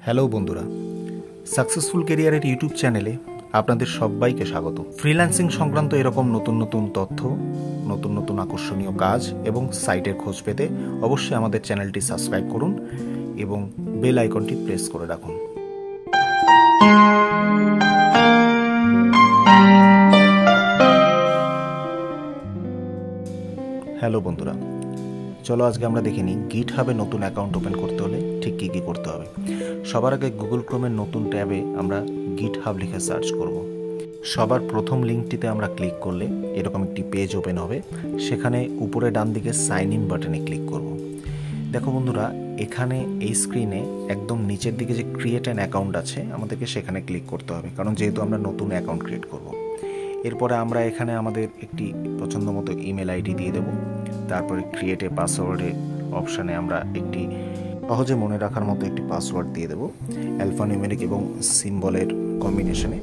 Hello বন্ধুরা, successful ক্যারিয়ারের YouTube চ্যানেলে আপনাদের সবাইকে স্বাগত। ফ্রিল্যান্সিং সংক্রান্ত এরকম নতুন নতুন তথ্য, নতুন নতুন আকর্ষণীয় কাজ এবং সাইটের খোঁজ পেতে অবশ্যই আমাদের চ্যানেলটি সাবস্ক্রাইব করুন এবং বেল আইকনটি প্রেস করে রাখুন। হ্যালো বন্ধুরা, চলো আজকে আমরা দেখে নিই গিটহাবে নতুন অ্যাকাউন্ট ওপেন করতে হলে ঠিক কী কী করতে হবে। সবার আগে গুগল ক্রোমের নতুন ট্যাবে আমরা গিটহাব লিখে সার্চ করব। সবার প্রথম লিঙ্কটিতে আমরা ক্লিক করলে এরকম একটি পেজ ওপেন হবে। সেখানে উপরে ডান দিকে সাইন ইন বাটনে ক্লিক করব। দেখো বন্ধুরা, এখানে এই স্ক্রিনে একদম নিচের দিকে যে ক্রিয়েট অ্যান অ্যাকাউন্ট আছে, আমাদেরকে সেখানে ক্লিক করতে হবে, কারণ যেহেতু আমরা নতুন অ্যাকাউন্ট ক্রিয়েট করব। এরপরে আমরা এখানে আমাদের একটি পছন্দ মতো ইমেল আইডি দিয়ে দেব। তারপরে ক্রিয়েট এ পাসওয়ার্ডে অপশানে আমরা একটি সহজে মনে রাখার মতো একটি পাসওয়ার্ড দিয়ে দেব, অ্যালফানিউমেরিক এবং সিম্বলের কম্বিনেশনে।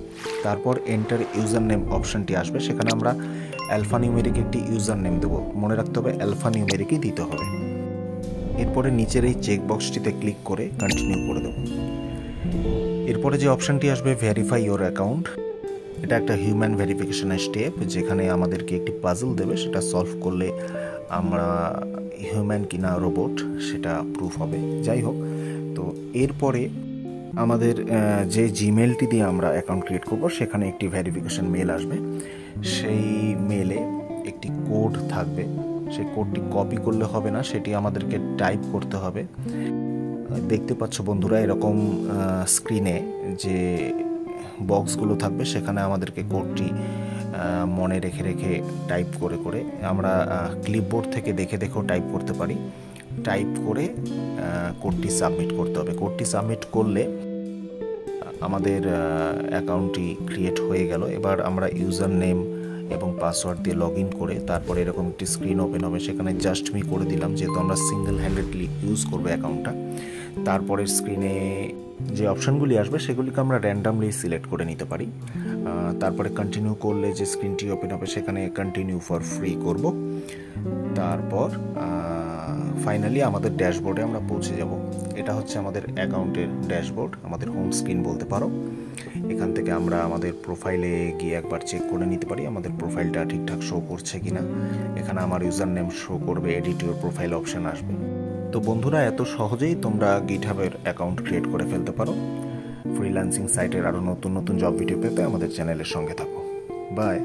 তারপর এন্টার ইউজার নেম অপশানটি আসবে, সেখানে আমরা অ্যালফানিউমেরিক একটি ইউজার নেম দেবো। মনে রাখতে হবে অ্যালফানিউমেরিকই দিতে হবে। এরপরে নিচের এই চেকবক্সটিতে ক্লিক করে কন্টিনিউ করে দেব। এরপরে যে অপশানটি আসবে ভেরিফাই ইওর অ্যাকাউন্ট, এটা একটা হিউম্যান ভেরিফিকেশনের স্টেপ, যেখানে আমাদেরকে একটি পাজল দেবে, সেটা সলভ করলে আমরা হিউম্যান কিনা রোবট সেটা প্রুফ হবে। যাই হোক, তো এরপরে আমাদের যে জিমেলটি দিয়ে আমরা অ্যাকাউন্ট ক্রিয়েট করব, সেখানে একটি ভেরিফিকেশন মেল আসবে। সেই মেলে একটি কোড থাকবে, সেই কোডটি কপি করলে হবে না, সেটি আমাদেরকে টাইপ করতে হবে। দেখতে পাচ্ছ বন্ধুরা, এরকম স্ক্রিনে যে বক্সগুলো থাকবে, সেখানে আমাদেরকে কোডটি মনে রেখে রেখে টাইপ করে করে, আমরা ক্লিপবোর্ড থেকে দেখে দেখেও টাইপ করতে পারি। টাইপ করে কোডটি সাবমিট করতে হবে। কোডটি সাবমিট করলে আমাদের অ্যাকাউন্টটি ক্রিয়েট হয়ে গেল। এবার আমরা ইউজার নেম এবং পাসওয়ার্ড দিয়ে লগ ইন করে তারপরে এরকম একটি স্ক্রিন ওপেন হবে। সেখানে জাস্ট মি করে দিলাম, যেহেতু আমরা সিঙ্গেল হ্যান্ডেডলি ইউজ করবো অ্যাকাউন্টটা। তারপরের স্ক্রিনে যে অপশানগুলি আসবে, সেগুলিকে আমরা র্যান্ডামলি সিলেক্ট করে নিতে পারি। তারপরে কন্টিনিউ করলে যে স্ক্রিনটি ওপেন হবে, সেখানে কন্টিনিউ ফর ফ্রি করব। তারপর ফাইনালি আমাদের ড্যাশবোর্ডে আমরা পৌঁছে যাব। এটা হচ্ছে আমাদের অ্যাকাউন্টের ড্যাশবোর্ড, আমাদের হোম স্ক্রিন বলতে পারো। এখান থেকে আমরা আমাদের প্রোফাইলে গিয়ে একবার চেক করে নিতে পারি আমাদের প্রোফাইলটা ঠিকঠাক শো করছে কিনা। এখানে আমার ইউজার নেম শো করবে, এডিট ইওর প্রোফাইল অপশান আসবে। তো বন্ধুরা, এত সহজেই তোমরা গিটহাবের অ্যাকাউন্ট ক্রিয়েট করে ফেলতে পারো। ফ্রিল্যান্সিং সাইটের আরও নতুন নতুন জব ভিডিও পেতে আমাদের চ্যানেলের সঙ্গে থাকো। বাই।